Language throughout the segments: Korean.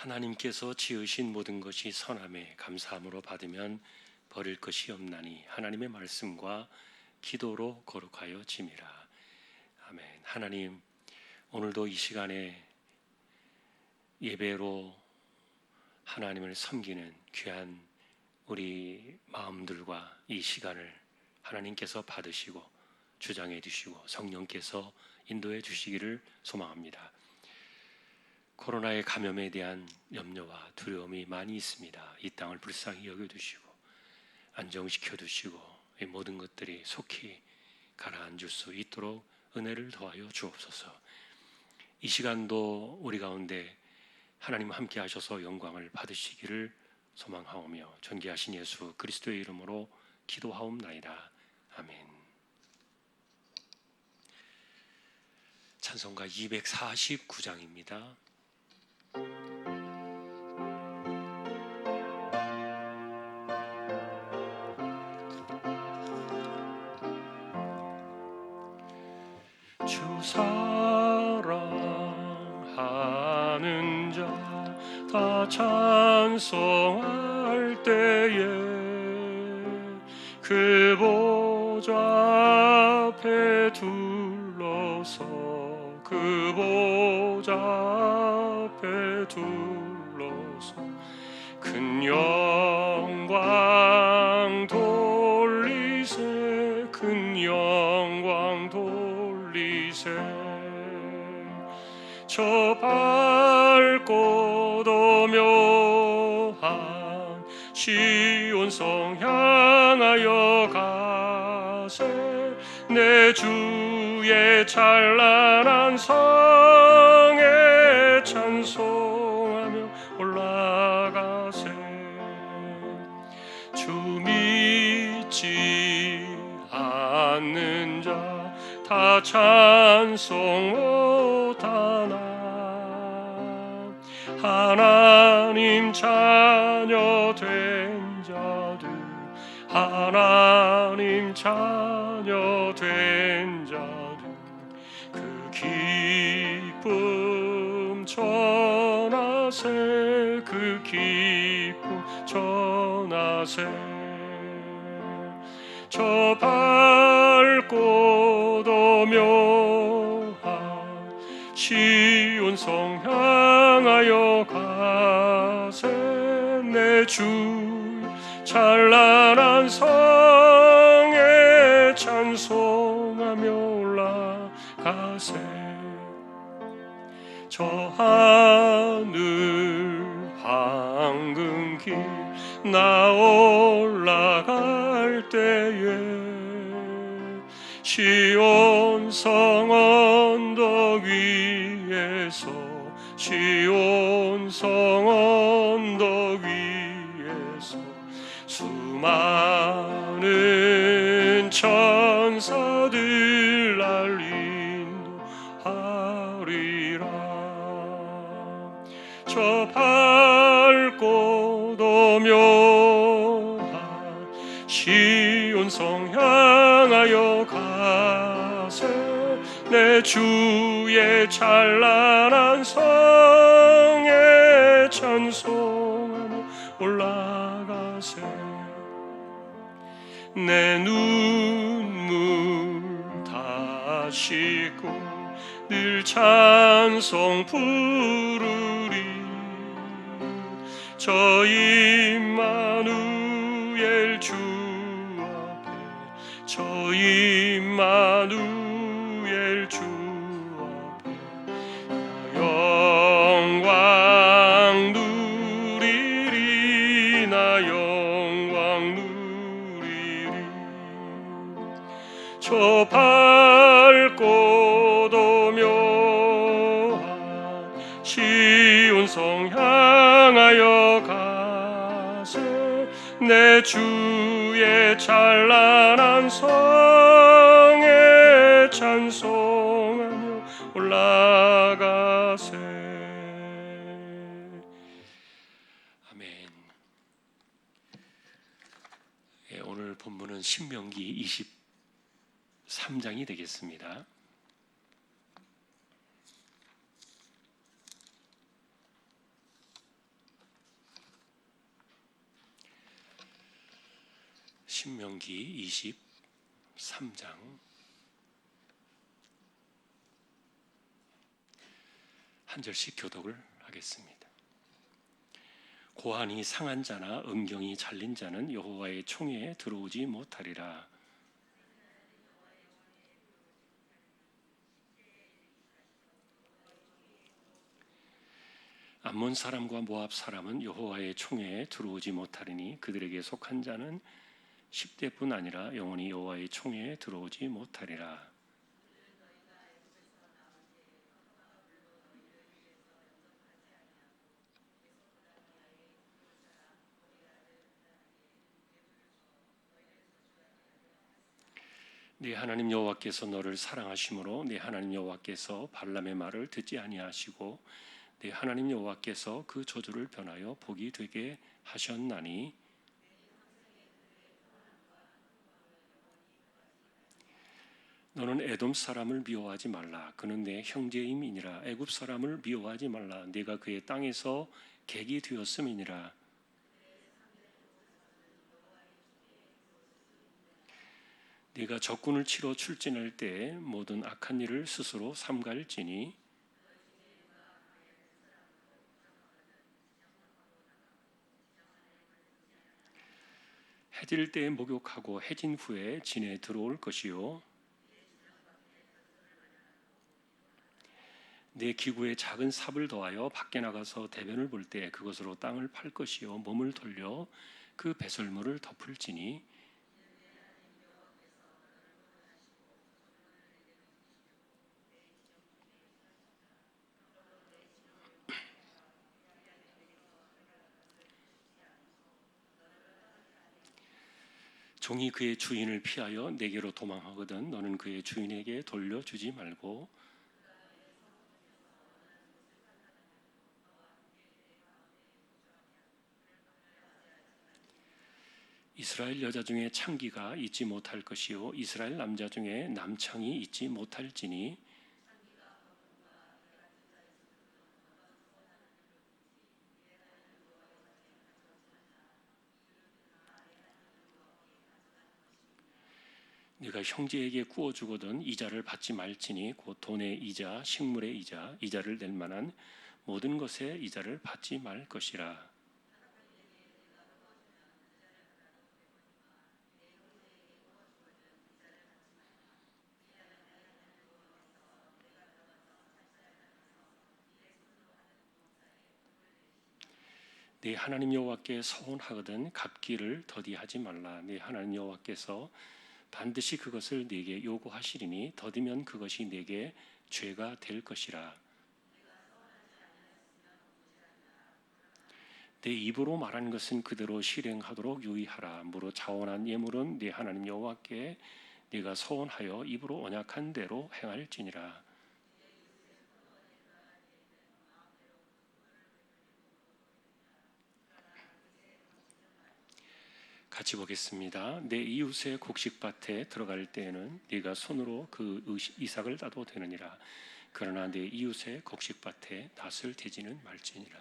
하나님께서 지으신 모든 것이 선함에 감사함으로 받으면 버릴 것이 없나니 하나님의 말씀과 기도로 거룩하여 짐이라. 아멘. 하나님, 오늘도 이 시간에 예배로 하나님을 섬기는 귀한 우리 마음들과 이 시간을 하나님께서 받으시고 주장해 주시고 성령께서 인도해 주시기를 소망합니다. 코로나의 감염에 대한 염려와 두려움이 많이 있습니다. 이 땅을 불쌍히 여겨주시고 안정시켜 주시고 이 모든 것들이 속히 가라앉을 수 있도록 은혜를 더하여 주옵소서. 이 시간도 우리 가운데 하나님 함께 하셔서 영광을 받으시기를 소망하오며 존귀하신 예수 그리스도의 이름으로 기도하옵나이다. 아멘. 찬송가 249장입니다. 주 사랑하는 자 다 찬송할 때에 그 보좌 앞에 둘러서 그 보좌 앞에 둘러서 큰 영광 돌리세 큰 영광 돌리세 저 밝고 도묘한 시온성 향하여 가세 내 주의 찬란한 성에 찬송하며 올라가세 주 믿지 않는 자 다 찬송 못하나 하나님 자녀 된 자들 하나님 자녀 된 자들 그 기쁨 전하세 그 기쁨 전하세 저 밝고 도묘한 시온성 향하여 가세 내 주 찬란한 성에 찬송하며 올라가세 저 하늘 황금길 나 올라갈 때에 시온성 언덕 위에서 시온성 언덕 위에서 수많은 천사들 날 인도하리라 저 밝고 도묘한 시온성 향하여 가세 내 주의 찬란한 성에 찬송하며 올라가세 내 눈물 다 씻고 늘 찬송 부르리 저 임마누엘 주 앞에 저 임마누엘 주 앞에 영광 누리리 나 영광 누리리 저 밝고 도묘한 시온성 향하여 가세 내 주의 찬란한 성에 찬송하며 올라가세. 아멘. 오늘 본문은 신명기 23장이 되겠습니다. 신명기 23장 한 절씩 교독을 하겠습니다. 고환이 상한 자나 음경이 잘린 자는 여호와의 총회에 들어오지 못하리라. 암몬 사람과 모압 사람은 여호와의 총회에 들어오지 못하리니 그들에게 속한 자는 10대뿐 아니라 영원히 여호와의 총회에 들어오지 못하리라. 네 하나님 여호와께서 너를 사랑하심으로 네 하나님 여호와께서 발람의 말을 듣지 아니하시고 네 하나님 여호와께서 그 저주를 변하여 복이 되게 하셨나니 너는 에돔 사람을 미워하지 말라. 그는 내 형제임이니라. 애굽 사람을 미워하지 말라. 네가 그의 땅에서 객이 되었음이니라. 네가 적군을 치러 출진할 때에 모든 악한 일을 스스로 삼갈지니 해질 때에 목욕하고 해진 후에 진에 들어올 것이요 내 기구에 작은 삽을 더하여 밖에 나가서 대변을 볼 때 그것으로 땅을 팔 것이요 몸을 돌려 그 배설물을 덮을지니 종이 그의 주인을 피하여 내게로 도망하거든 너는 그의 주인에게 돌려주지 말고 이스라엘 여자 중에 창기가 있지 못할 것이요 이스라엘 남자 중에 남창이 있지 못할지니 네가 형제에게 구워주거든 이자를 받지 말지니 곧 돈의 이자, 식물의 이자, 이자를 낼 만한 모든 것의 이자를 받지 말 것이라. 네 하나님 여호와께 서원하거든 갚기를 더디하지 말라. 네 하나님 여호와께서 반드시 그것을 네게 요구하시리니 더디면 그것이 네게 죄가 될 것이라. 내 입으로 말한 것은 그대로 실행하도록 유의하라. 무로 자원한 예물은 네 하나님 여호와께 네가 서원하여 입으로 언약한 대로 행할지니라. 같이 보겠습니다. 내 이웃의 곡식밭에 들어갈 때에는 네가 손으로 그 이삭을 따도 되느니라. 그러나 내 이웃의 곡식밭에 낫을 대지는 말지니라.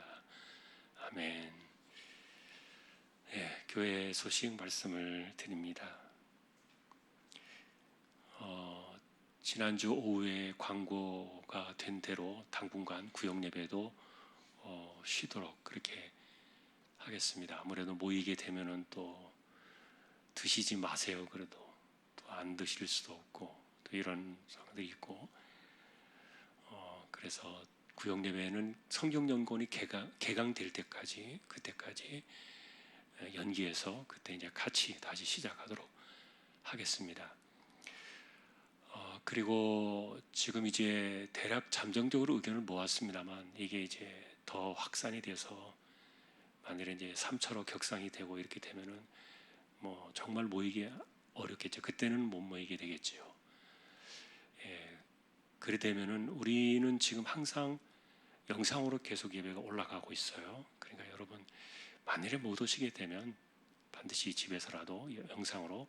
아멘. 예, 교회 소식 말씀을 드립니다. 지난주 오후에 광고가 된 대로 당분간 구역 예배도 쉬도록 그렇게 하겠습니다. 아무래도 모이게 되면은 또 드시지 마세요. 그래도 또 안 드실 수도 없고 또 이런 상황도 있고 그래서 구역 예배는 성경 연구원이 개강될 때까지 그때까지 연기해서 그때 이제 같이 다시 시작하도록 하겠습니다. 그리고 지금 이제 대략 잠정적으로 의견을 모았습니다만 이게 이제 더 확산이 돼서 만일에 이제 3차로 격상이 되고 이렇게 되면은 뭐 정말 모이기 어렵겠죠. 그때는 못 모이게 되겠지요. 예, 그래 되면은 우리는 지금 항상 영상으로 계속 예배가 올라가고 있어요. 그러니까 여러분 만일에 못 오시게 되면 반드시 집에서라도 영상으로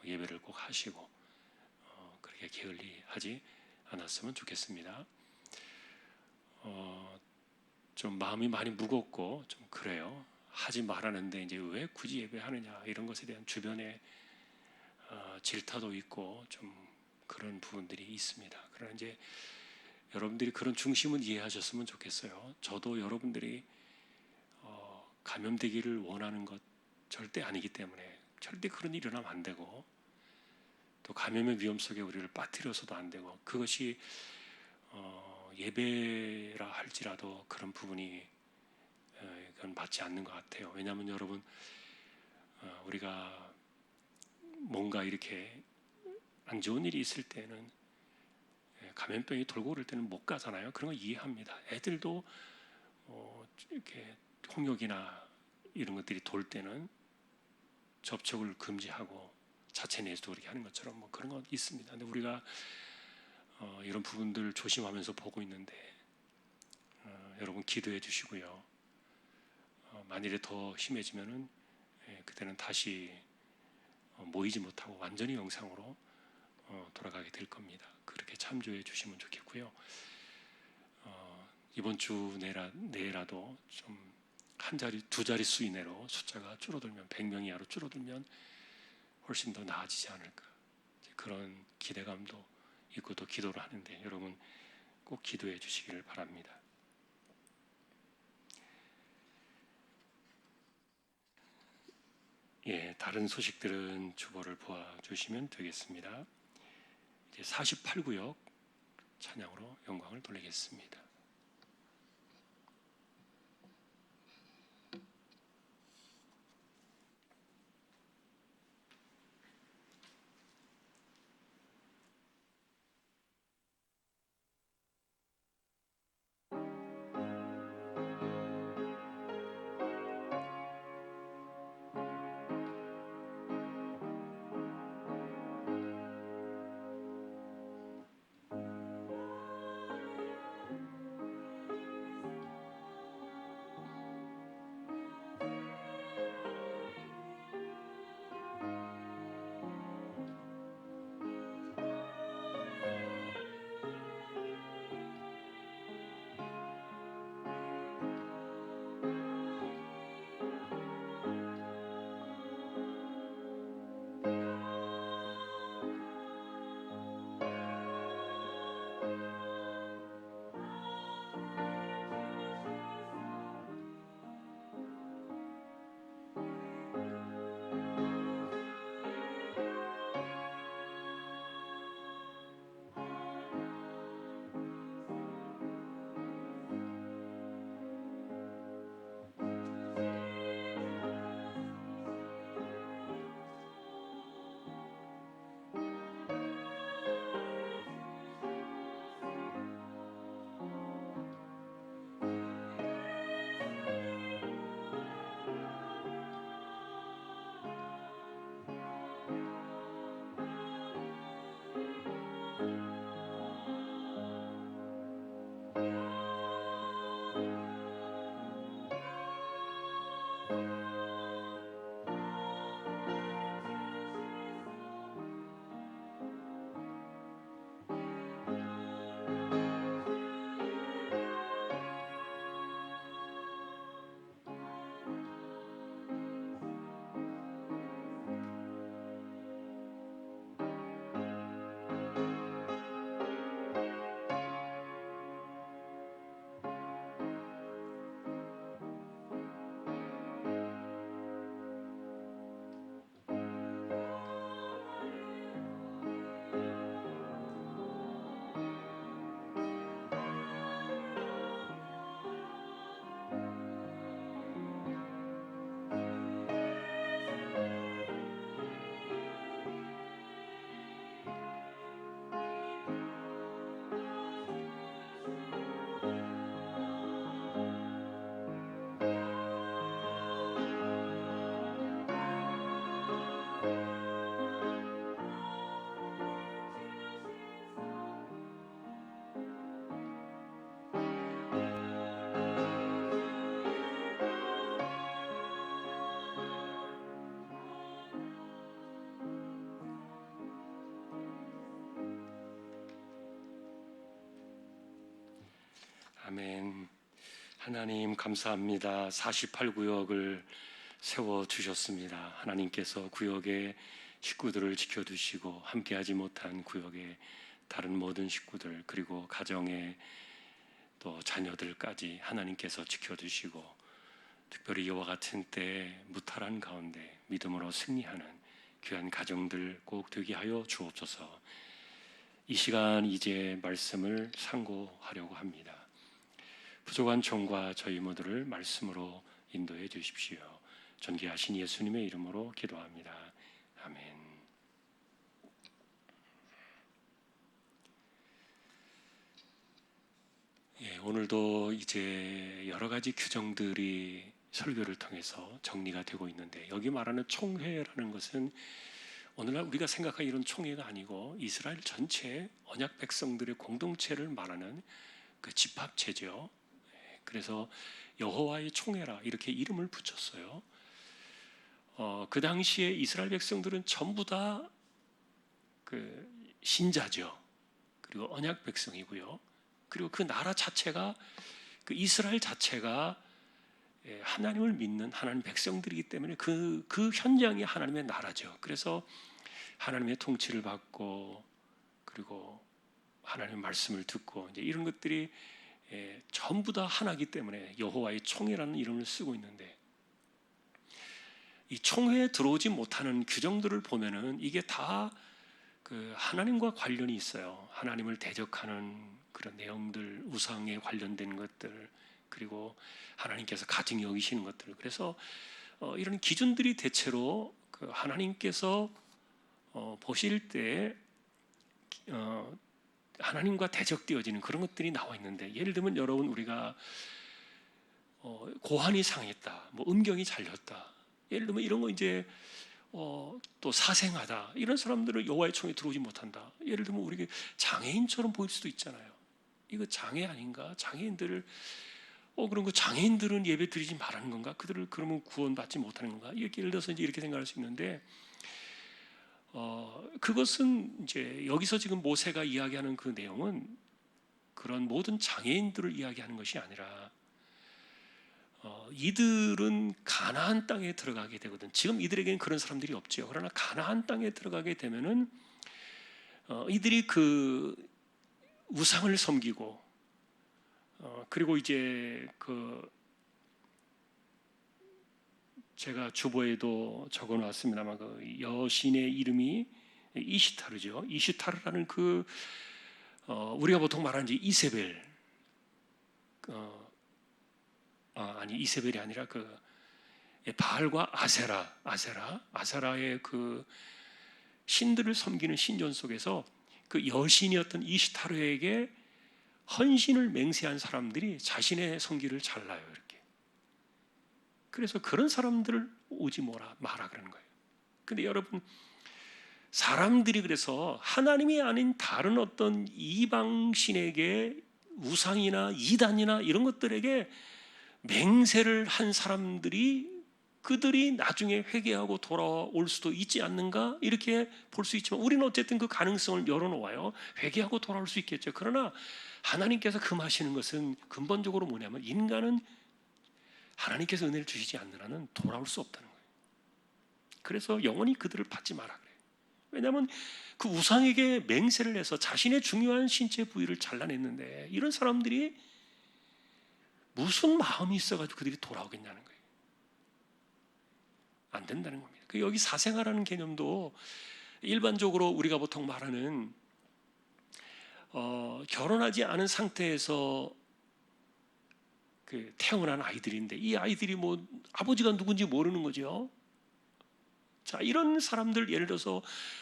예배를 꼭 하시고 그렇게 게을리하지 않았으면 좋겠습니다. 좀 마음이 많이 무겁고 좀 그래요. 하지 말라는데 이제 왜 굳이 예배하느냐 이런 것에 대한 주변의 질타도 있고 좀 그런 부분들이 있습니다. 그러나 이제 여러분들이 그런 중심은 이해하셨으면 좋겠어요. 저도 여러분들이 감염되기를 원하는 것 절대 아니기 때문에 절대 그런 일이 일어나면 안 되고, 또 감염의 위험 속에 우리를 빠뜨려서도 안 되고, 그것이 예배라 할지라도 그런 부분이 그건 맞지 않는 것 같아요. 왜냐하면 여러분, 우리가 뭔가 이렇게 안 좋은 일이 있을 때는, 감염병이 돌고 그럴 때는 못 가잖아요. 그런 거 이해합니다. 애들도 이렇게 홍역이나 이런 것들이 돌 때는 접촉을 금지하고 자체 내수도 그렇게 하는 것처럼 뭐 그런 거 있습니다. 근데 우리가 이런 부분들 조심하면서 보고 있는데, 여러분 기도해 주시고요. 만일에 더 심해지면은 그때는 다시 모이지 못하고 완전히 영상으로 돌아가게 될 겁니다. 그렇게 참조해 주시면 좋겠고요. 이번 주 내라도 좀 한 자리, 두 자릿수 이내로 숫자가 줄어들면, 100명 이하로 줄어들면 훨씬 더 나아지지 않을까, 그런 기대감도 있고 또 기도를 하는데, 여러분 꼭 기도해 주시기를 바랍니다. 다른 소식들은 주보를 보아주시면 되겠습니다. 이제 48구역 찬양으로 영광을 돌리겠습니다. 아멘. 하나님 감사합니다. 48구역을 세워주셨습니다. 하나님께서 구역에 식구들을 지켜주시고 함께하지 못한 구역의 다른 모든 식구들, 그리고 가정의 또 자녀들까지 하나님께서 지켜주시고, 특별히 이와 같은 때에 무탈한 가운데 믿음으로 승리하는 귀한 가정들 꼭 되게 하여 주옵소서. 이 시간 이제 말씀을 상고하려고 합니다. 부족한 종과 저희 모두를 말씀으로 인도해 주십시오. 존귀하신 예수님의 이름으로 기도합니다. 아멘. 오늘도 이제 여러 가지 규정들이 설교를 통해서 정리가 되고 있는데, 여기 말하는 총회라는 것은 오늘날 우리가 생각하는 이런 총회가 아니고 이스라엘 전체 언약 백성들의 공동체를 말하는 그 집합체죠. 그래서 여호와의 총회라 이렇게 이름을 붙였어요. 그 당시에 이스라엘 백성들은 전부 다 그 신자죠. 그리고 언약 백성이고요. 그리고 그 나라 자체가, 그 이스라엘 자체가 하나님을 믿는 하나님 백성들이기 때문에 그 현장이 하나님의 나라죠. 그래서 하나님의 통치를 받고, 그리고 하나님의 말씀을 듣고, 이제 이런 것들이 전부 다 하나이기 때문에 여호와의 총회라는 이름을 쓰고 있는데, 이 총회에 들어오지 못하는 규정들을 보면은 이게 다 그 하나님과 관련이 있어요. 하나님을 대적하는 그런 내용들, 우상에 관련된 것들, 그리고 하나님께서 가증히 여기시는 것들. 그래서 이런 기준들이 대체로 그 하나님께서 보실 때 하나님과 대적되어지는 그런 것들이 나와 있는데, 예를 들면 여러분, 우리가 고환이 상했다, 뭐 음경이 잘렸다, 예를 들면 이런 거 이제 또 사생하다, 이런 사람들은 여호와의 총에 들어오지 못한다. 예를 들면 우리 장애인처럼 보일 수도 있잖아요. 이거 장애 아닌가? 장애인들을 그런 거, 장애인들은 예배 드리지 말라는 건가? 그들을 그러면 구원받지 못하는 건가? 이렇게 예를 들어서 이제 이렇게 생각할 수 있는데, 그것은 이제 여기서 지금 모세가 이야기하는 그 내용은 그런 모든 장애인들을 이야기하는 것이 아니라, 이들은 가나안 땅에 들어가게 되거든. 지금 이들에게는 그런 사람들이 없죠. 그러나 가나안 땅에 들어가게 되면은 이들이 그 우상을 섬기고, 그리고 이제 그 제가 주보에도 적어놨습니다만, 그 여신의 이름이 이시타르죠. 이시타르라는 그 우리가 보통 말하는 이세벨, 아니 이세벨이 아니라 그 바알과 아세라의 그 신들을 섬기는 신전 속에서 그 여신이었던 이시타르에게 헌신을 맹세한 사람들이 자신의 성기를 잘라요, 이렇게. 그래서 그런 사람들을 오지 마라 그러는 거예요. 근데 여러분, 사람들이 그래서 하나님이 아닌 다른 어떤 이방신에게, 우상이나 이단이나 이런 것들에게 맹세를 한 사람들이, 그들이 나중에 회개하고 돌아올 수도 있지 않는가, 이렇게 볼 수 있지만, 우리는 어쨌든 그 가능성을 열어놓아요. 회개하고 돌아올 수 있겠죠. 그러나 하나님께서 금하시는 것은 근본적으로 뭐냐면, 인간은 하나님께서 은혜를 주시지 않는 한은 돌아올 수 없다는 거예요. 그래서 영원히 그들을 받지 마라 그래요. 왜냐하면 그 우상에게 맹세를 해서 자신의 중요한 신체 부위를 잘라냈는데, 이런 사람들이 무슨 마음이 있어가지고 그들이 돌아오겠냐는 거예요. 안 된다는 겁니다. 여기 사생아라는 개념도 일반적으로 우리가 보통 말하는 결혼하지 않은 상태에서 그 태어난 아이들인데, 이 아이들이 뭐 아버지가 누군지 모르는 거죠. 자, 이런 사람들, 예를 들어서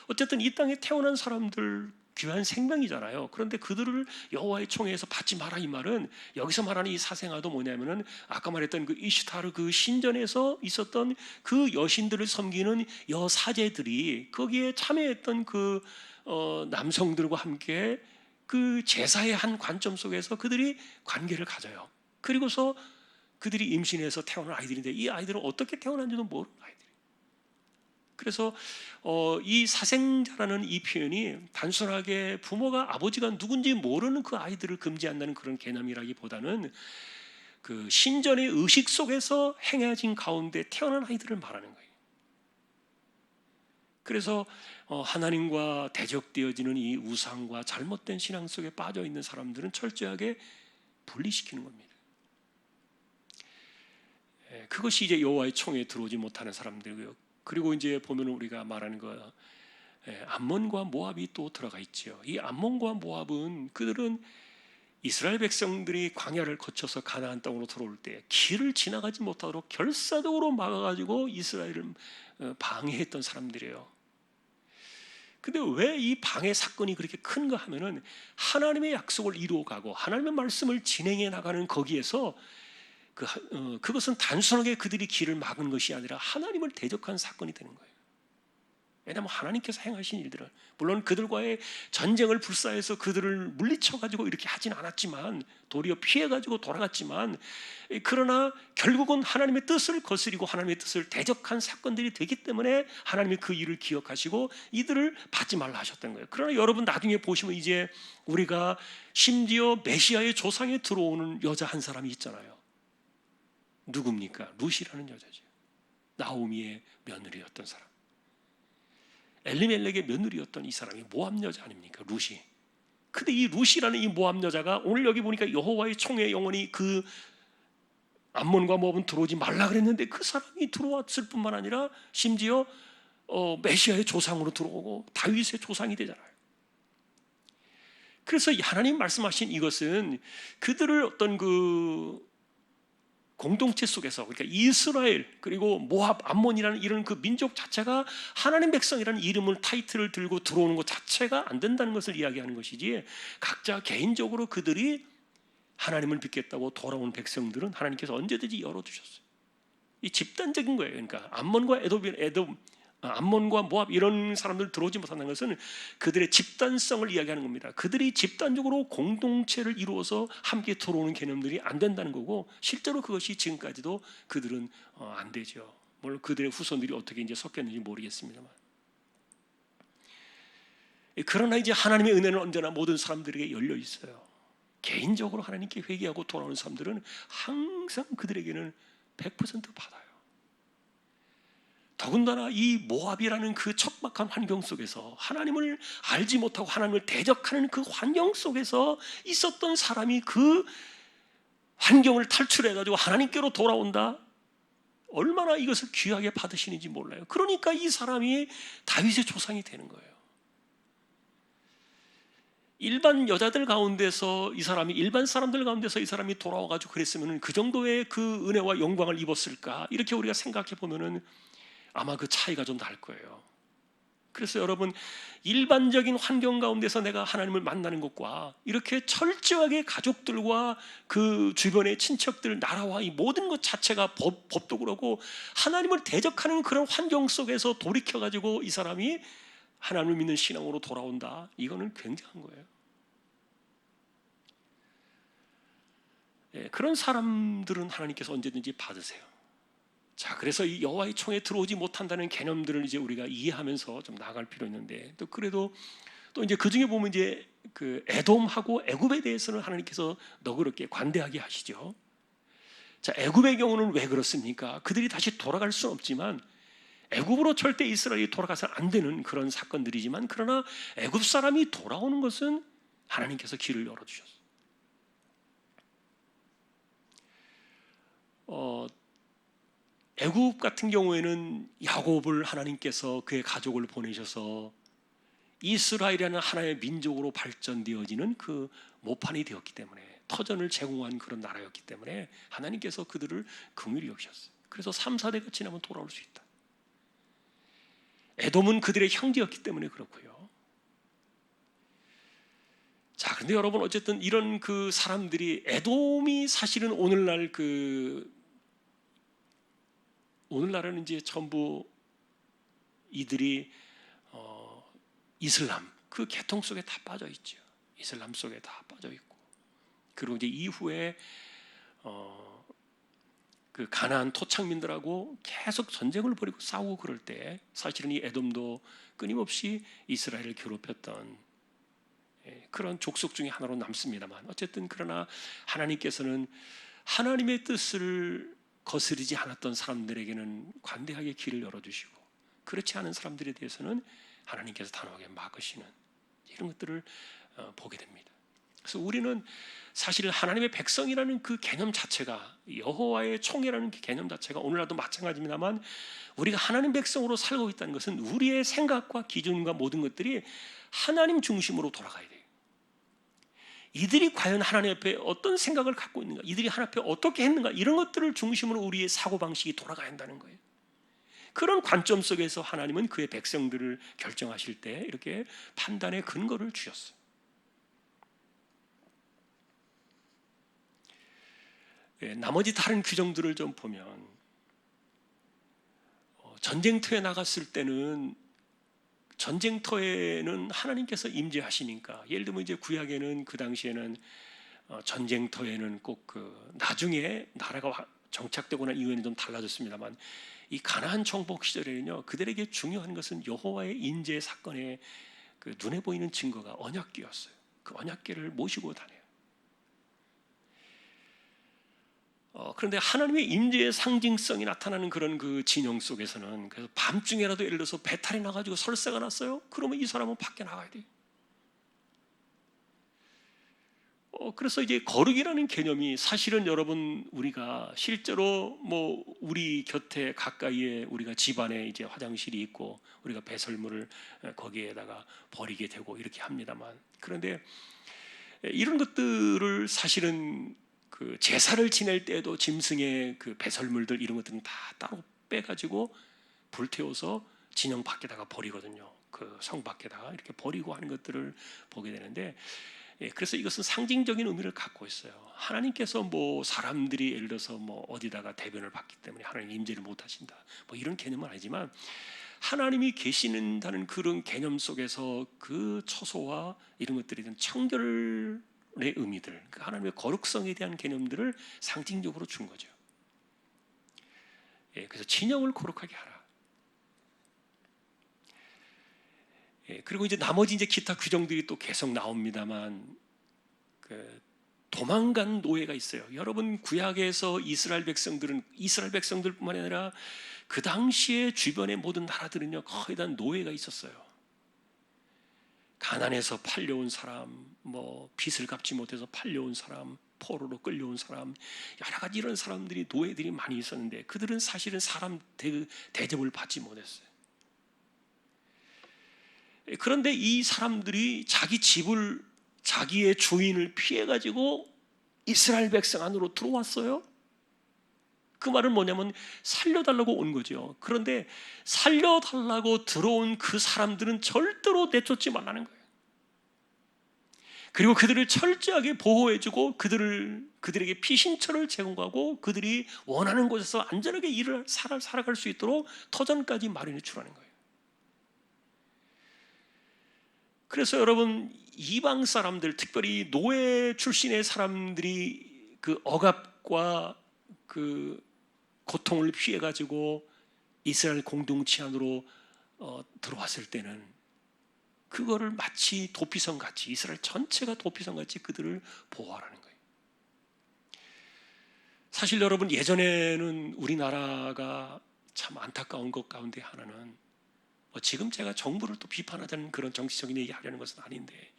어쨌든 이 땅에 태어난 사람들 귀한 생명이잖아요. 그런데 그들을 여호와의 총회에서 받지 마라, 이 말은 여기서 말하는 이 사생아도 뭐냐면은 아까 말했던 그 이시타르 그 신전에서 있었던 그 여신들을 섬기는 여사제들이 거기에 참여했던 그 남성들과 함께 그 제사의 한 관점 속에서 그들이 관계를 가져요. 그리고서 그들이 임신해서 태어난 아이들인데, 이 아이들은 어떻게 태어난지도 모르는 아이들. 그래서 이 사생자라는 이 표현이 단순하게 부모가, 아버지가 누군지 모르는 그 아이들을 금지한다는 그런 개념이라기보다는 그 신전의 의식 속에서 행해진 가운데 태어난 아이들을 말하는 거예요. 그래서 하나님과 대적되어지는 이 우상과 잘못된 신앙 속에 빠져 있는 사람들은 철저하게 분리시키는 겁니다. 그것이 이제 여호와의 총회에 들어오지 못하는 사람들이고요. 그리고 이제 보면 우리가 말하는 거 암몬과 모압이 또 들어가 있죠. 이 암몬과 모압은 그들은 이스라엘 백성들이 광야를 거쳐서 가나안 땅으로 들어올 때 길을 지나가지 못하도록 결사적으로 막아가지고 이스라엘을 방해했던 사람들이에요. 근데 왜 이 방해 사건이 그렇게 큰가 하면은 하나님의 약속을 이루어가고 하나님의 말씀을 진행해 나가는 거기에서 그것은 단순하게 그들이 길을 막은 것이 아니라 하나님을 대적한 사건이 되는 거예요. 왜냐하면 하나님께서 행하신 일들은 물론 그들과의 전쟁을 불사해서 그들을 물리쳐가지고 이렇게 하진 않았지만 도리어 피해가지고 돌아갔지만 그러나 결국은 하나님의 뜻을 거스리고 하나님의 뜻을 대적한 사건들이 되기 때문에 하나님이 그 일을 기억하시고 이들을 받지 말라 하셨던 거예요. 그러나 여러분 나중에 보시면 이제 우리가 심지어 메시아의 조상에 들어오는 여자 한 사람이 있잖아요. 누굽니까? 룻이라는 여자죠. 나오미의 며느리였던 사람. 엘리멜렉의 며느리였던 이 사람이 모압 여자 아닙니까? 룻이. 근데 이 룻이라는 이 모압 여자가 오늘 여기 보니까 여호와의 총회의 영혼이 그 암몬과 모압은 들어오지 말라 그랬는데 그 사람이 들어왔을 뿐만 아니라 심지어 메시아의 조상으로 들어오고 다윗의 조상이 되잖아요. 그래서 하나님 말씀하신 이것은 그들을 어떤 그 공동체 속에서 그러니까 이스라엘 그리고 모압, 암몬이라는 이런 그 민족 자체가 하나님 백성이라는 이름을 타이틀을 들고 들어오는 것 자체가 안 된다는 것을 이야기하는 것이지 각자 개인적으로 그들이 하나님을 믿겠다고 돌아온 백성들은 하나님께서 언제든지 열어두셨어요. 이 집단적인 거예요. 그러니까 암몬과 모압 이런 사람들 들어오지 못한다는 것은 그들의 집단성을 이야기하는 겁니다. 그들이 집단적으로 공동체를 이루어서 함께 들어오는 개념들이 안 된다는 거고 실제로 그것이 지금까지도 그들은 안 되죠. 물론 그들의 후손들이 어떻게 이제 섞였는지 모르겠습니다만 그러나 이제 하나님의 은혜는 언제나 모든 사람들에게 열려 있어요. 개인적으로 하나님께 회개하고 돌아오는 사람들은 항상 그들에게는 100% 받아요. 더군다나 이 모압이라는 그 척박한 환경 속에서 하나님을 알지 못하고 하나님을 대적하는 그 환경 속에서 있었던 사람이 그 환경을 탈출해가지고 하나님께로 돌아온다? 얼마나 이것을 귀하게 받으시는지 몰라요. 그러니까 이 사람이 다윗의 조상이 되는 거예요. 일반 여자들 가운데서 이 사람이 일반 사람들 가운데서 이 사람이 돌아와가지고 그랬으면 그 정도의 그 은혜와 영광을 입었을까? 이렇게 우리가 생각해 보면은 아마 그 차이가 좀 날 거예요. 그래서 여러분 일반적인 환경 가운데서 내가 하나님을 만나는 것과 이렇게 철저하게 가족들과 그 주변의 친척들, 나라와 이 모든 것 자체가 법도 그렇고 하나님을 대적하는 그런 환경 속에서 돌이켜가지고 이 사람이 하나님을 믿는 신앙으로 돌아온다. 이거는 굉장한 거예요. 그런 사람들은 하나님께서 언제든지 받으세요. 자, 그래서 이 여호와의 총에 들어오지 못한다는 개념들을 이제 우리가 이해하면서 좀 나아갈 필요 있는데 또 그래도 또 이제 그 중에 보면 이제 그 에돔하고 애굽에 대해서는 하나님께서 너그럽게 관대하게 하시죠. 자, 애굽의 경우는 왜 그렇습니까? 그들이 다시 돌아갈 수는 없지만 애굽으로 절대 이스라엘이 돌아가서 안 되는 그런 사건들이지만 그러나 애굽 사람이 돌아오는 것은 하나님께서 길을 열어주셨어요. 애굽 같은 경우에는 야곱을 하나님께서 그의 가족을 보내셔서 이스라엘이라는 하나의 민족으로 발전되어지는 그 모판이 되었기 때문에 터전을 제공한 그런 나라였기 때문에 하나님께서 그들을 긍휼히 여기셨어요. 그래서 3, 4대가 지나면 돌아올 수 있다. 에돔은 그들의 형제였기 때문에 그렇고요. 자, 그런데 여러분 어쨌든 이런 그 사람들이 에돔이 사실은 오늘날은 이제 전부 이들이 이슬람 그 계통 속에 다 빠져 있죠. 이슬람 속에 다 빠져 있고 그리고 이제 이후에 그 가나안 토착민들하고 계속 전쟁을 벌이고 싸우고 그럴 때 사실은 이 에돔도 끊임없이 이스라엘을 괴롭혔던 그런 족속 중에 하나로 남습니다만 어쨌든 그러나 하나님께서는 하나님의 뜻을 거스르지 않았던 사람들에게는 관대하게 길을 열어주시고 그렇지 않은 사람들에 대해서는 하나님께서 단호하게 막으시는 이런 것들을 보게 됩니다. 그래서 우리는 사실 하나님의 백성이라는 그 개념 자체가, 여호와의 총회라는 그 개념 자체가 오늘날도 마찬가지입니다만, 우리가 하나님 백성으로 살고 있다는 것은 우리의 생각과 기준과 모든 것들이 하나님 중심으로 돌아가야 돼요. 이들이 과연 하나님 앞에 어떤 생각을 갖고 있는가, 이들이 하나님 앞에 어떻게 했는가, 이런 것들을 중심으로 우리의 사고방식이 돌아가야 한다는 거예요. 그런 관점 속에서 하나님은 그의 백성들을 결정하실 때 이렇게 판단의 근거를 주셨어요. 나머지 다른 규정들을 좀 보면, 전쟁터에 나갔을 때는 전쟁터에는 하나님께서 임재하시니까, 예를 들면 이제 구약에는 그 당시에는 전쟁터에는 꼭 나중에 나라가 정착되고 난 이후에는 좀 달라졌습니다만, 이 가나안 정복 시절에는요, 그들에게 중요한 것은 여호와의 임재 사건의 그 눈에 보이는 증거가 언약궤였어요. 그 언약궤를 모시고 다녀요. 그런데 하나님의 임재의 상징성이 나타나는 그런 그 진영 속에서는, 그래서 밤중에라도 예를 들어서 배탈이 나가지고 설사가 났어요. 그러면 이 사람은 밖에 나가야 돼요. 그래서 이제 거룩이라는 개념이 사실은 여러분, 우리가 실제로 뭐 우리 곁에 가까이에 우리가 집안에 이제 화장실이 있고 우리가 배설물을 거기에다가 버리게 되고 이렇게 합니다만, 그런데 이런 것들을 사실은 그 제사를 지낼 때에도 짐승의 그 배설물들 이런 것들은 다 따로 빼가지고 불태워서 진영 밖에다가 버리거든요. 그 성 밖에다가 이렇게 버리고 하는 것들을 보게 되는데, 그래서 이것은 상징적인 의미를 갖고 있어요. 하나님께서 뭐 사람들이 예를 들어서 뭐 어디다가 대변을 받기 때문에 하나님 임재를 못 하신다, 뭐 이런 개념은 아니지만, 하나님이 계시는다는 그런 개념 속에서 그 처소와 이런 것들에 대한 청결 의 의미들, 하나님의 거룩성에 대한 개념들을 상징적으로 준 거죠. 그래서 진영을 거룩하게 하라. 그리고 이제 나머지 이제 기타 규정들이 또 계속 나옵니다만, 도망간 노예가 있어요. 여러분, 구약에서 이스라엘 백성들뿐만 아니라 그 당시에 주변의 모든 나라들은요, 거의 다 노예가 있었어요. 가난해서 팔려온 사람, 뭐 빚을 갚지 못해서 팔려온 사람, 포로로 끌려온 사람, 여러 가지 이런 사람들이, 노예들이 많이 있었는데, 그들은 사실은 사람 대접을 받지 못했어요. 그런데 이 사람들이 자기 집을, 자기의 주인을 피해가지고 이스라엘 백성 안으로 들어왔어요. 그 말은 뭐냐면 살려달라고 온 거죠. 그런데 살려달라고 들어온 그 사람들은 절대로 내쫓지 말라는 거예요. 그리고 그들을 철저하게 보호해주고 그들에게 피신처를 제공하고 그들이 원하는 곳에서 안전하게 살아갈 수 있도록 터전까지 마련해 주라는 거예요. 그래서 여러분, 이방 사람들, 특별히 노예 출신의 사람들이 그 억압과 그 고통을 피해가지고 이스라엘 공동체 안으로 들어왔을 때는 그거를 마치 도피성같이, 이스라엘 전체가 도피성같이 그들을 보호하라는 거예요. 사실 여러분, 예전에는 우리나라가 참 안타까운 것 가운데 하나는, 지금 제가 정부를 또 비판하자는 그런 정치적인 얘기 하려는 것은 아닌데,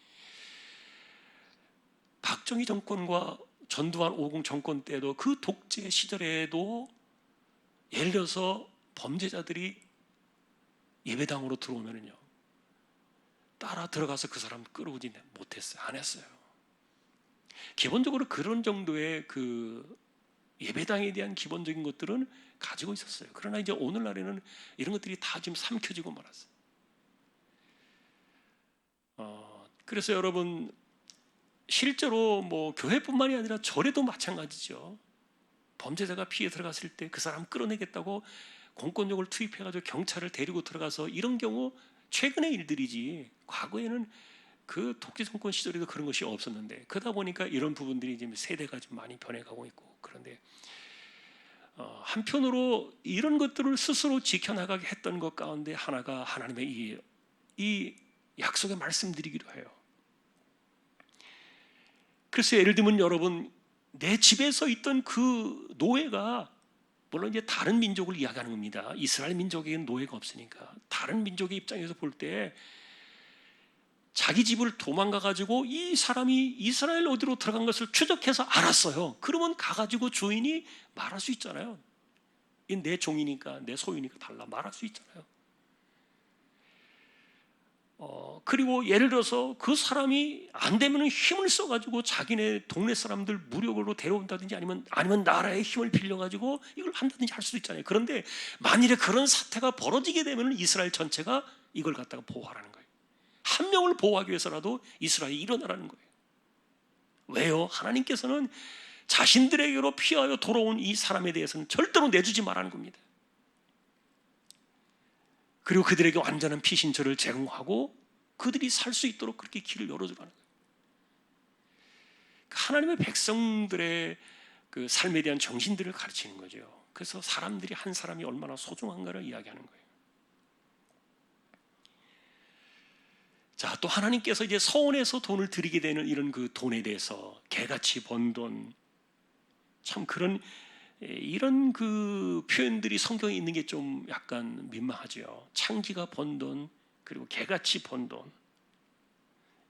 박정희 정권과 전두환 5.50 정권 때도, 그 독재 시절에도 예를 들어서 범죄자들이 예배당으로 들어오면요, 따라 들어가서 그 사람 끌어오지 못했어요. 안 했어요. 기본적으로 그런 정도의 그 예배당에 대한 기본적인 것들은 가지고 있었어요. 그러나 이제 오늘날에는 이런 것들이 다 지금 삼켜지고 말았어요. 그래서 여러분, 실제로 뭐 교회뿐만이 아니라 절에도 마찬가지죠. 범죄자가 피해 들어갔을 때 그 사람 끌어내겠다고 공권력을 투입해가지고 경찰을 데리고 들어가서, 이런 경우 최근의 일들이지, 과거에는 그 독재 정권 시절에도 그런 것이 없었는데, 그러다 보니까 이런 부분들이 지금 세대가 좀 많이 변해가고 있고, 그런데 한편으로 이런 것들을 스스로 지켜나가게 했던 것 가운데 하나가 하나님의 이 약속의 말씀드리기도 해요. 그래서 예를 들면 여러분, 내 집에서 있던 그 노예가 물론 이제 다른 민족을 이야기하는 겁니다. 이스라엘 민족에게는 노예가 없으니까. 다른 민족의 입장에서 볼 때 자기 집을 도망가 가지고 이 사람이 이스라엘 어디로 들어간 것을 추적해서 알았어요. 그러면 가가지고 주인이 말할 수 있잖아요. 이 내 종이니까, 내 소유니까 달라 말할 수 있잖아요. 그리고 예를 들어서 그 사람이 안 되면 힘을 써가지고 자기네 동네 사람들 무력으로 데려온다든지 아니면 나라의 힘을 빌려가지고 이걸 한다든지 할 수도 있잖아요. 그런데 만일에 그런 사태가 벌어지게 되면 이스라엘 전체가 이걸 갖다가 보호하라는 거예요. 한 명을 보호하기 위해서라도 이스라엘이 일어나라는 거예요. 왜요? 하나님께서는 자신들에게로 피하여 돌아온 이 사람에 대해서는 절대로 내주지 말라는 겁니다. 그리고 그들에게 완전한 피신처를 제공하고 그들이 살 수 있도록 그렇게 길을 열어주라는 거예요. 하나님의 백성들의 그 삶에 대한 정신들을 가르치는 거죠. 그래서 사람들이 한 사람이 얼마나 소중한가를 이야기하는 거예요. 자, 또 하나님께서 이제 서원에서 돈을 드리게 되는 이런 그 돈에 대해서 개같이 번 돈, 참 그런 이런 그 표현들이 성경에 있는 게 좀 약간 민망하죠. 창기가 번 돈, 그리고 개같이 번 돈,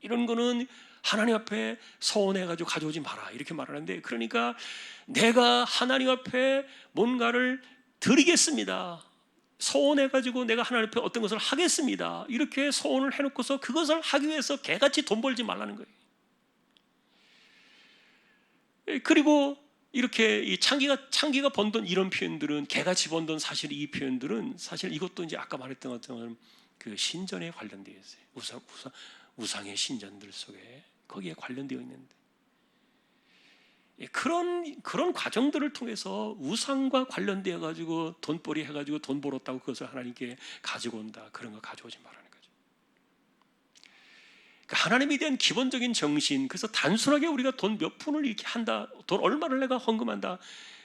이런 거는 하나님 앞에 서원해가지고 가져오지 마라 이렇게 말하는데, 그러니까 내가 하나님 앞에 뭔가를 드리겠습니다, 서원해가지고 내가 하나님 앞에 어떤 것을 하겠습니다, 이렇게 서원을 해놓고서 그것을 하기 위해서 개같이 돈 벌지 말라는 거예요. 그리고 이렇게 이 창기가 번 돈, 이런 표현들은, 개같이 번 돈, 사실 이 표현들은 사실 이것도 이제 아까 말했던 것처럼 그 신전에 관련되어 있어요. 우상의 신전들 속에 거기에 관련되어 있는데, 그런 과정들을 통해서 우상과 관련되어 가지고 돈벌이 해가지고 돈 벌었다고 그것을 하나님께 가지고 온다, 그런 거 가져오지 말라는 거죠. 그러니까 하나님에 대한 기본적인 정신, 그래서 단순하게 우리가 돈 몇 푼을 이렇게 한다, 돈 얼마를 내가 헌금한다,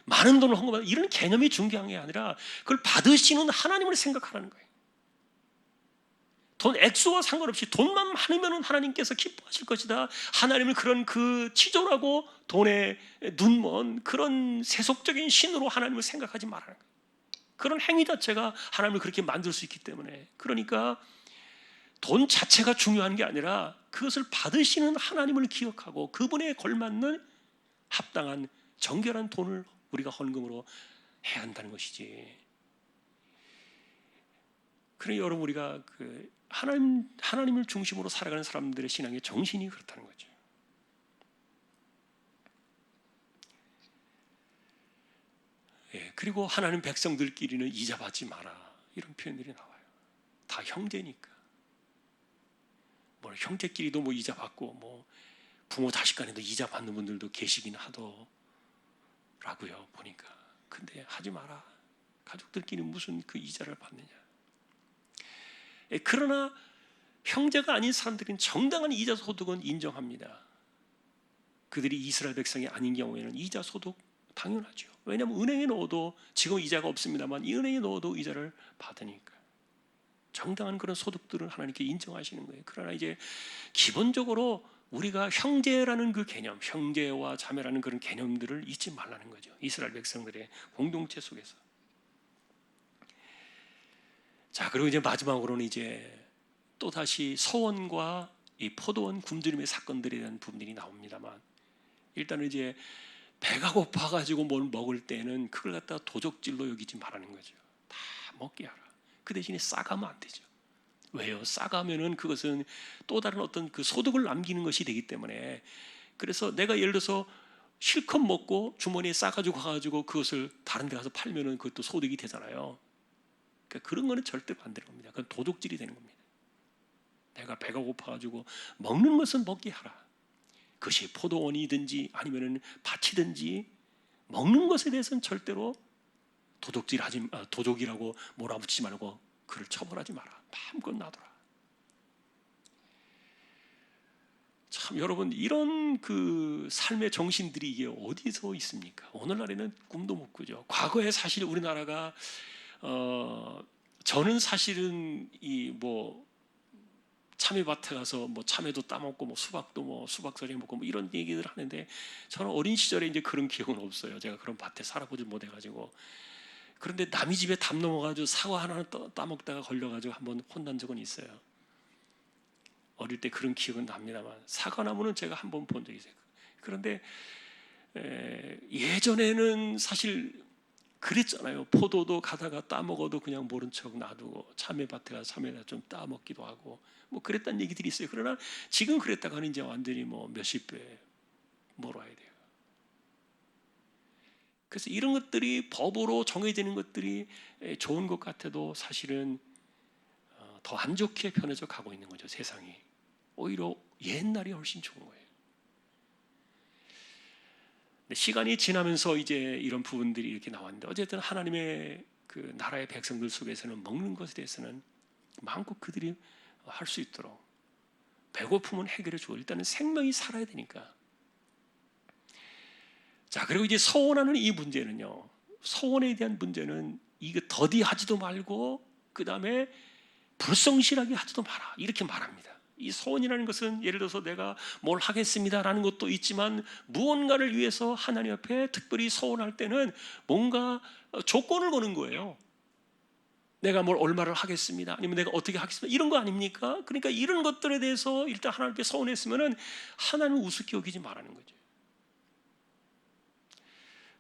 많은 돈을 헌금한다, 이런 개념이 중요한 게 아니라 그걸 받으시는 하나님을 생각하라는 거예요. 돈 액수와 상관없이 돈만 많으면 하나님께서 기뻐하실 것이다, 하나님을 그런 그 치졸하고 돈에 눈먼 그런 세속적인 신으로 하나님을 생각하지 말라는 거예요. 그런 행위 자체가 하나님을 그렇게 만들 수 있기 때문에, 그러니까 돈 자체가 중요한 게 아니라 그것을 받으시는 하나님을 기억하고 그분에 걸맞는 합당한 정결한 돈을 우리가 헌금으로 해야 한다는 것이지. 그러니 여러분, 우리가 그 하나님을 중심으로 살아가는 사람들의 신앙의 정신이 그렇다는 거죠. 예, 그리고 하나님 백성들끼리는 이자 받지 마라, 이런 표현들이 나와요. 다 형제니까. 뭐 형제끼리도 뭐 이자 받고, 뭐 부모 자식 간에도 이자 받는 분들도 계시긴 하더라고요, 보니까. 근데 하지 마라. 가족들끼리 무슨 그 이자를 받느냐. 그러나 형제가 아닌 사람들은 정당한 이자 소득은 인정합니다. 그들이 이스라엘 백성이 아닌 경우에는 이자 소득 당연하죠. 왜냐하면 은행에 넣어도, 지금 이자가 없습니다만 이 은행에 넣어도 이자를 받으니까 정당한 그런 소득들은 하나님께 인정하시는 거예요. 그러나 이제 기본적으로 우리가 형제라는 그 개념, 형제와 자매라는 그런 개념들을 잊지 말라는 거죠. 이스라엘 백성들의 공동체 속에서. 자, 그리고 이제 마지막으로는 이제 또 다시 서원과 이 포도원 굶주림의 사건들에 대한 부분들이 나옵니다만, 일단은 이제 배가 고파가지고 뭘 먹을 때는 그걸 갖다가 도적질로 여기지 말라는 거죠. 다 먹게 하라. 그 대신에 싸가면 안 되죠. 왜요? 싸가면은 그것은 또 다른 어떤 그 소득을 남기는 것이 되기 때문에, 그래서 내가 예를 들어서 실컷 먹고 주머니에 싸가지고 가가지고 그것을 다른 데 가서 팔면은 그것도 소득이 되잖아요. 그러니까 그런 거는 절대로 안 되는 겁니다. 그건 도둑질이 되는 겁니다. 내가 배가 고파가지고 먹는 것은 먹게 하라. 그것이 포도원이든지 아니면은 밭이든지 먹는 것에 대해서는 절대로 도둑이라고 몰아붙이지 말고 그를 처벌하지 마라. 마음껏 놔둬라. 참 여러분, 이런 그 삶의 정신들이 이게 어디서 있습니까? 오늘날에는 꿈도 못 꾸죠. 과거에 사실 우리나라가 저는 사실은 이 뭐 참외밭에 가서 뭐 참외도 따먹고 뭐 수박도 뭐 수박서리 먹고 뭐 이런 얘기들 하는데, 저는 어린 시절에 이제 그런 기억은 없어요. 제가 그런 밭에 살아보지 못해가지고. 그런데 남의 집에 담 넘어가지고 사과 하나 따먹다가 걸려가지고 한번 혼난 적은 있어요. 어릴 때 그런 기억은 납니다만 사과나무는 제가 한번 본 적이 있어요. 그런데 예전에는 사실 그랬잖아요. 포도도 가다가 따먹어도 그냥 모른 척 놔두고 참외밭에 가서 참외 좀 따먹기도 하고 뭐 그랬다는 얘기들이 있어요. 그러나 지금 그랬다가는 이제 완전히 뭐 몇십 배 멀어야 돼요. 그래서 이런 것들이 법으로 정해지는 것들이 좋은 것 같아도 사실은 더 안 좋게 변해져 가고 있는 거죠. 세상이. 오히려 옛날이 훨씬 좋은 거예요. 시간이 지나면서 이제 이런 부분들이 이렇게 나왔는데 어쨌든 하나님의 그 나라의 백성들 속에서는 먹는 것에 대해서는 마음껏 그들이 할 수 있도록 배고픔은 해결해 주고 일단은 생명이 살아야 되니까. 자, 그리고 이제 서원하는 이 문제는요. 서원에 대한 문제는 이거 더디하지도 말고 그 다음에 불성실하게 하지도 마라 이렇게 말합니다. 이 소원이라는 것은 예를 들어서 내가 뭘 하겠습니다라는 것도 있지만 무언가를 위해서 하나님 앞에 특별히 소원할 때는 뭔가 조건을 거는 거예요. 내가 뭘 얼마를 하겠습니다. 아니면 내가 어떻게 하겠습니다. 이런 거 아닙니까? 그러니까 이런 것들에 대해서 일단 하나님 앞에 소원했으면 하나님을 우습게 여기지 말라는 거죠.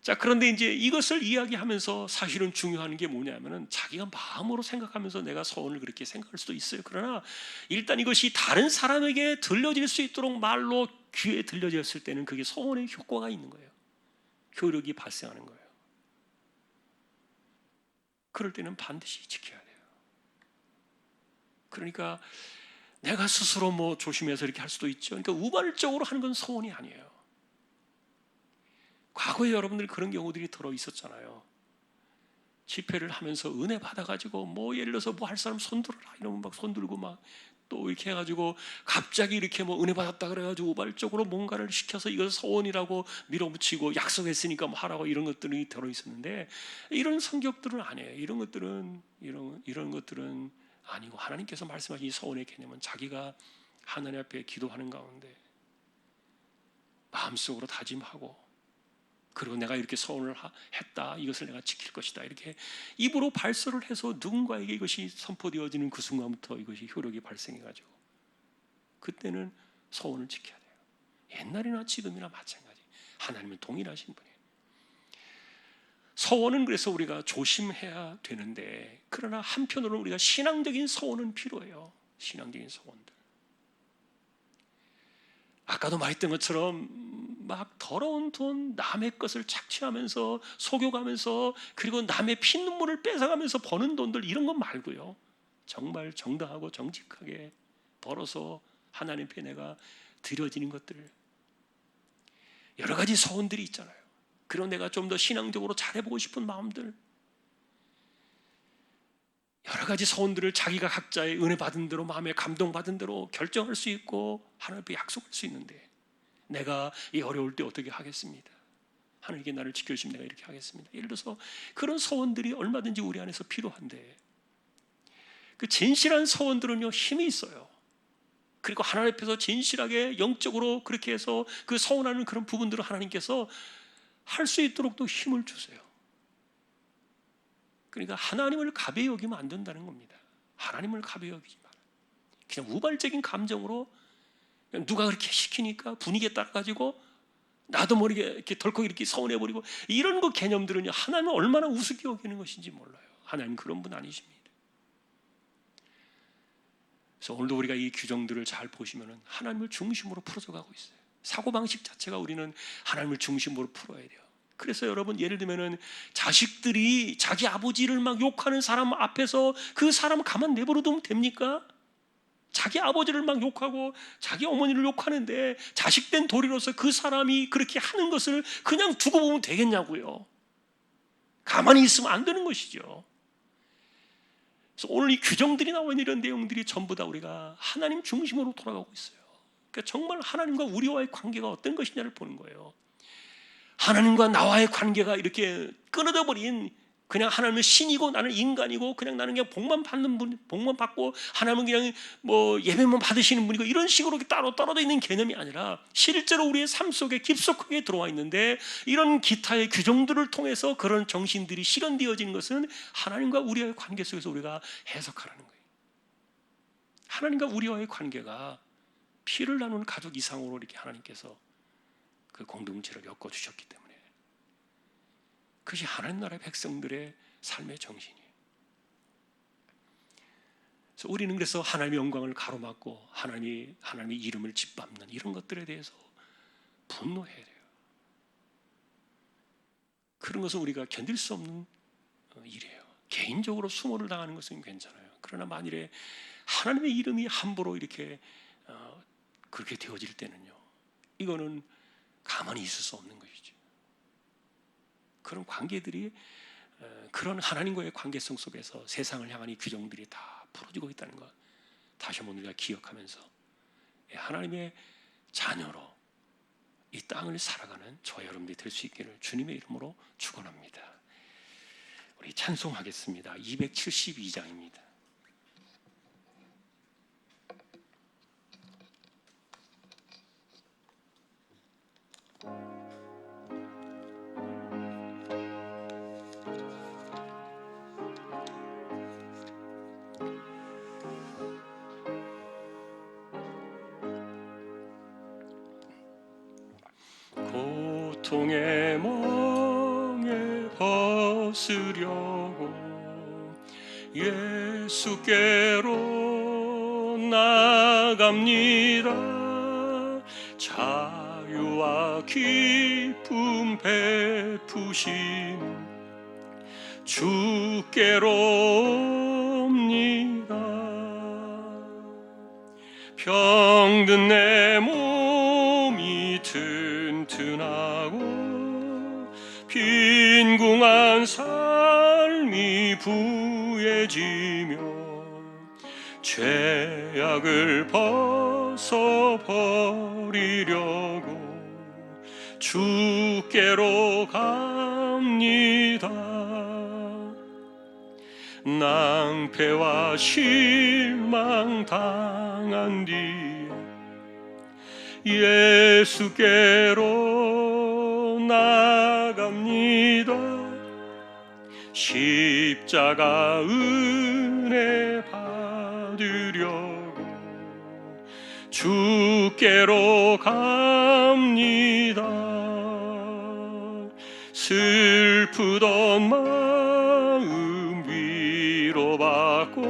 자, 그런데 이제 이것을 이야기하면서 사실은 중요한 게 뭐냐면은 자기가 마음으로 생각하면서 내가 소원을 그렇게 생각할 수도 있어요. 그러나 일단 이것이 다른 사람에게 들려질 수 있도록 말로 귀에 들려졌을 때는 그게 소원의 효과가 있는 거예요. 효력이 발생하는 거예요. 그럴 때는 반드시 지켜야 돼요. 그러니까 내가 스스로 뭐 조심해서 이렇게 할 수도 있죠. 그러니까 우발적으로 하는 건 소원이 아니에요. 과거에 여러분들 그런 경우들이 들어 있었잖아요. 집회를 하면서 은혜 받아가지고 뭐 예를 들어서 뭐 할 사람 손들어라 이러면 막 손들고 막 또 이렇게 해가지고 갑자기 이렇게 뭐 은혜 받았다 그래가지고 우발적으로 뭔가를 시켜서 이걸 소원이라고 밀어붙이고 약속했으니까 뭐 하라고 이런 것들이 들어 있었는데 이런 성격들은 아니에요. 이런 것들은 아니고 하나님께서 말씀하신 이 소원의 개념은 자기가 하나님 앞에 기도하는 가운데 마음속으로 다짐하고 그리고 내가 이렇게 소원을 했다. 이것을 내가 지킬 것이다. 이렇게 입으로 발설을 해서 누군가에게 이것이 선포되어지는 그 순간부터 이것이 효력이 발생해가지고 그때는 소원을 지켜야 돼요. 옛날이나 지금이나 마찬가지. 하나님은 동일하신 분이에요. 소원은 그래서 우리가 조심해야 되는데 그러나 한편으로는 우리가 신앙적인 소원은 필요해요. 신앙적인 소원들. 아까도 말했던 것처럼 막 더러운 돈 남의 것을 착취하면서 속여가면서 그리고 남의 피눈물을 뺏어가면서 버는 돈들 이런 것 말고요. 정말 정당하고 정직하게 벌어서 하나님 앞에 내가 드려지는 것들 여러 가지 소원들이 있잖아요. 그리고 내가 좀 더 신앙적으로 잘해보고 싶은 마음들 여러 가지 소원들을 자기가 각자의 은혜 받은 대로 마음에 감동받은 대로 결정할 수 있고 하나님 앞에 약속할 수 있는데 내가 이 어려울 때 어떻게 하겠습니다. 하나님께 나를 지켜주시면 내가 이렇게 하겠습니다. 예를 들어서 그런 소원들이 얼마든지 우리 안에서 필요한데 그 진실한 소원들은요 힘이 있어요. 그리고 하나님 앞에서 진실하게 영적으로 그렇게 해서 그 소원하는 그런 부분들을 하나님께서 할 수 있도록 또 힘을 주세요. 그러니까 하나님을 가벼이 여기면 안 된다는 겁니다. 하나님을 가벼이 여기지 마라. 그냥 우발적인 감정으로 누가 그렇게 시키니까 분위기에 따라가지고 나도 모르게 이렇게 덜컥 이렇게 서운해버리고 이런 거 개념들은요 하나님은 얼마나 우습게 여기는 것인지 몰라요. 하나님 그런 분 아니십니다. 그래서 오늘도 우리가 이 규정들을 잘 보시면은 하나님을 중심으로 풀어져 가고 있어요. 사고방식 자체가 우리는 하나님을 중심으로 풀어야 돼요. 그래서 여러분 예를 들면은 자식들이 자기 아버지를 막 욕하는 사람 앞에서 그 사람 가만 내버려 두면 됩니까? 자기 아버지를 막 욕하고 자기 어머니를 욕하는데 자식된 도리로서 그 사람이 그렇게 하는 것을 그냥 두고 보면 되겠냐고요. 가만히 있으면 안 되는 것이죠. 그래서 오늘 이 규정들이 나와 있는 이런 내용들이 전부 다 우리가 하나님 중심으로 돌아가고 있어요. 그러니까 정말 하나님과 우리와의 관계가 어떤 것이냐를 보는 거예요. 하나님과 나와의 관계가 이렇게 끊어져 버린 그냥 하나님은 신이고 나는 인간이고 그냥 나는 그냥 복만 받는 분, 복만 받고 하나님은 그냥 뭐 예배만 받으시는 분이고 이런 식으로 따로 떨어져 있는 개념이 아니라 실제로 우리의 삶 속에 깊숙하게 들어와 있는데, 이런 기타의 규정들을 통해서 그런 정신들이 실현되어지는 것은 하나님과 우리와의 관계 속에서 우리가 해석하라는 거예요. 하나님과 우리와의 관계가 피를 나누는 가족 이상으로 이렇게 하나님께서 그 공동체를 엮어주셨기 때문에 그것이 하나님 나라의 백성들의 삶의 정신이에요. 그래서 우리는 그래서 하나님의 영광을 가로막고 하나님의 이름을 짓밟는 이런 것들에 대해서 분노해야 돼요. 그런 것은 우리가 견딜 수 없는 일이에요. 개인적으로 수모를 당하는 것은 괜찮아요. 그러나 만일에 하나님의 이름이 함부로 이렇게 그렇게 되어질 때는요, 이거는 가만히 있을 수 없는 것이죠. 그런 관계들이, 그런 하나님과의 관계성 속에서 세상을 향한 이 규정들이 다 풀어지고 있다는 것, 다시 한번 우리가 기억하면서 하나님의 자녀로 이 땅을 살아가는 저와 여러분들이 될 수 있기를 주님의 이름으로 축원합니다. 우리 찬송하겠습니다. 272장입니다. 고통의 멍에 벗으려고 예수께로 나갑니다. 자유와 기쁨 베푸신 주께로 옵니다. 병든 내 몸이 튼튼하고 빈궁한 삶이 부해지며 죄악을 벗어버리려고 주께로 갑니다. 낭패와 실망 당한 뒤에 예수께로 나갑니다. 십자가 은혜 받으려고 주께로 갑니다. 슬프던 마음 위로받고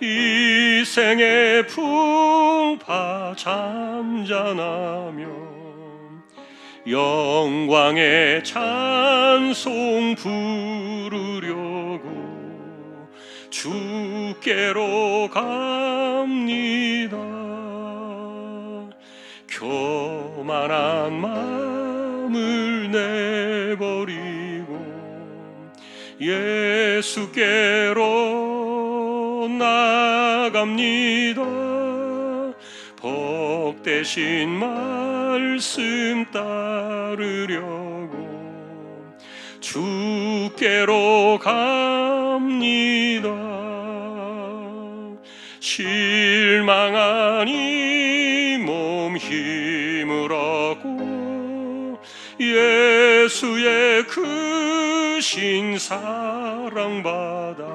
이 생의 풍파 잠잠하며 영광의 찬송 부르려고 주께로 갑니다. 교만한 마음을 내버리고 예수께로 나갑니다. 복되신 말씀 따르려고 주께로 갑니다. 실망한 이 몸 힘을 얻고 예수의 크신 사랑받아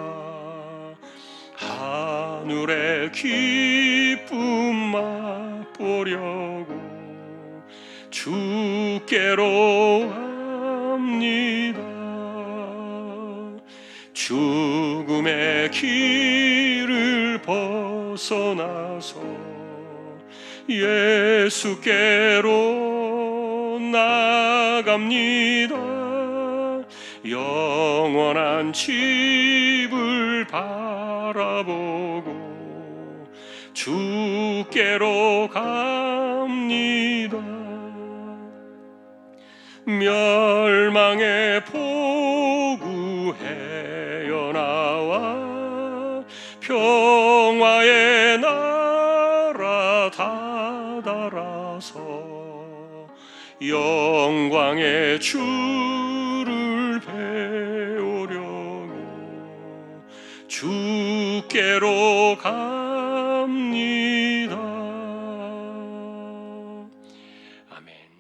하늘의 기쁨 맛보려고 주께로 갑니다. 죽음의 길을 벗어나서 예수께로 나갑니다. 영원한 집을 바라보고 주께로 갑니다. 멸망의 포구 헤어나와 평화의 나라 다다라서 영광의 주를 주께로 갑니다. 아멘.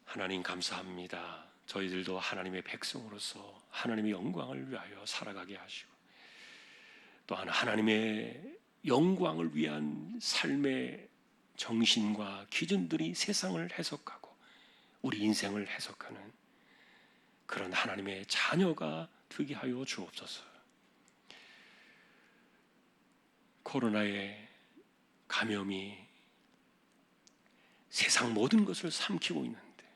하나님 감사합니다. 저희들도 하나님의 백성으로서 하나님의 영광을 위하여 살아가게 하시고, 또한 하나님의 영광을 위한 삶의 정신과 기준들이 세상을 해석하고 우리 인생을 해석하는 그런 하나님의 자녀가 되게 하여 주옵소서. 코로나의 감염이 세상 모든 것을 삼키고 있는데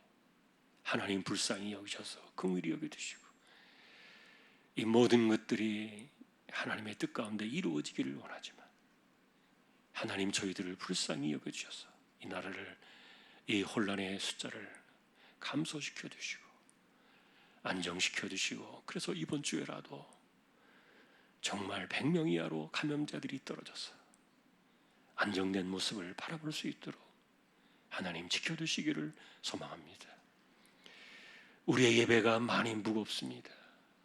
하나님 불쌍히 여기셔서 긍휼히 여겨주시고, 이 모든 것들이 하나님의 뜻 가운데 이루어지기를 원하지만 하나님 저희들을 불쌍히 여겨주셔서 이 나라를, 이 혼란의 숫자를 감소시켜 주시고 안정시켜 주시고, 그래서 이번 주에라도 정말 100명 이하로 감염자들이 떨어져서 안정된 모습을 바라볼 수 있도록 하나님 지켜주시기를 소망합니다. 우리의 예배가 많이 무겁습니다.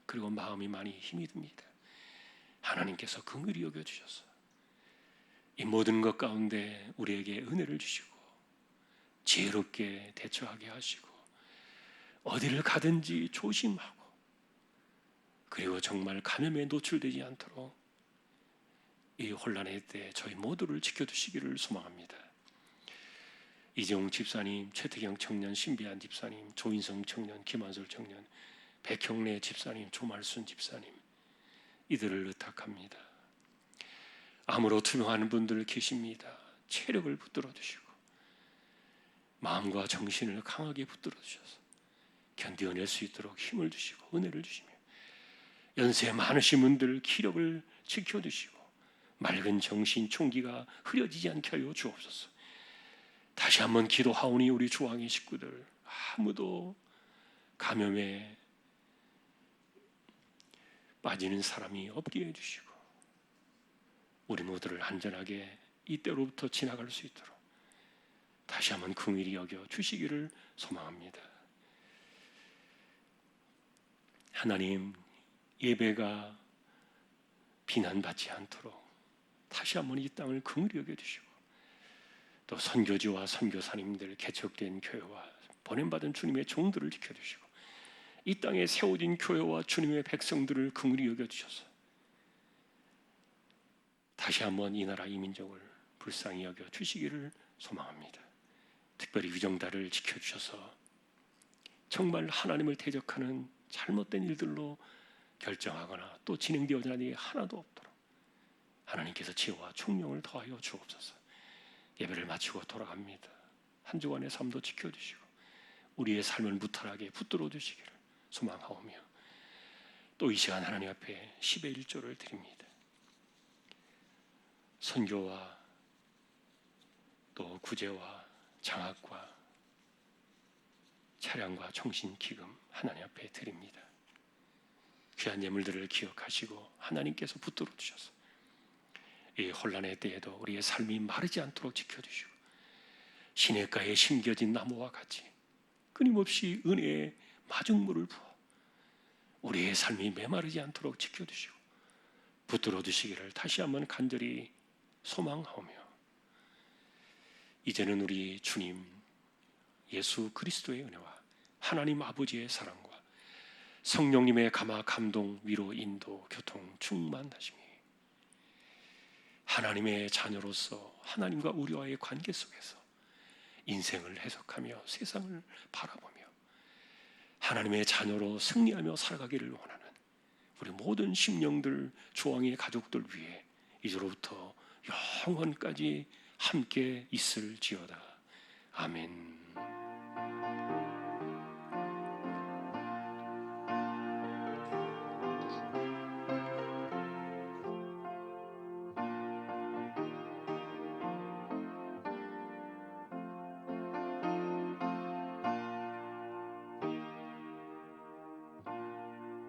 그리고 마음이 많이 힘이 듭니다. 하나님께서 긍휼히 여겨주셔서 이 모든 것 가운데 우리에게 은혜를 주시고 지혜롭게 대처하게 하시고 어디를 가든지 조심하고, 그리고 정말 감염에 노출되지 않도록 이 혼란의 때 저희 모두를 지켜주시기를 소망합니다. 이재용 집사님, 최태경 청년, 신비한 집사님, 조인성 청년, 김한솔 청년, 백형래 집사님, 조말순 집사님, 이들을 의탁합니다. 암으로 투병하는 분들 계십니다. 체력을 붙들어 주시고 마음과 정신을 강하게 붙들어 주셔서 견뎌낼 수 있도록 힘을 주시고 은혜를 주시며, 연세 많으신 분들 기력을 지켜주시고 맑은 정신 총기가 흐려지지 않게 하여 주옵소서. 다시 한번 기도하오니 우리 주왕의 식구들 아무도 감염에 빠지는 사람이 없게 해주시고 우리 모두를 안전하게 이때로부터 지나갈 수 있도록 다시 한번 긍휼히 여겨 주시기를 소망합니다. 하나님, 예배가 비난받지 않도록 다시 한번 이 땅을 긍휼히 여겨주시고, 또 선교지와 선교사님들, 개척된 교회와 보냄받은 주님의 종들을 지켜주시고 이 땅에 세워진 교회와 주님의 백성들을 긍휼히 여겨주셔서 다시 한번 이 나라 이 민족을 불쌍히 여겨주시기를 소망합니다. 특별히 위정다를 지켜주셔서 정말 하나님을 대적하는 잘못된 일들로 결정하거나 또 진행되어지는 일이 하나도 없도록 하나님께서 지혜와 총명을 더하여 주옵소서. 예배를 마치고 돌아갑니다. 한 주간의 삶도 지켜주시고 우리의 삶을 무탈하게 붙들어 주시기를 소망하오며, 또 이 시간 하나님 앞에 10의 1조를 드립니다. 선교와 또 구제와 장학과 차량과 총신기금 하나님 앞에 드립니다. 귀한 예물들을 기억하시고 하나님께서 붙들어 주셔서 이 혼란의 때에도 우리의 삶이 마르지 않도록 지켜주시고 시냇가에 심겨진 나무와 같이 끊임없이 은혜의 마중물을 부어 우리의 삶이 메마르지 않도록 지켜주시고 붙들어 주시기를 다시 한번 간절히 소망하오며, 이제는 우리 주님 예수 그리스도의 은혜와 하나님 아버지의 사랑과 성령님의 감화, 감동, 위로, 인도, 교통, 충만하심이 하나님의 자녀로서 하나님과 우리와의 관계 속에서 인생을 해석하며 세상을 바라보며 하나님의 자녀로 승리하며 살아가기를 원하는 우리 모든 심령들, 주왕의 가족들 위해 이제로부터 영원까지 함께 있을지어다. 아멘.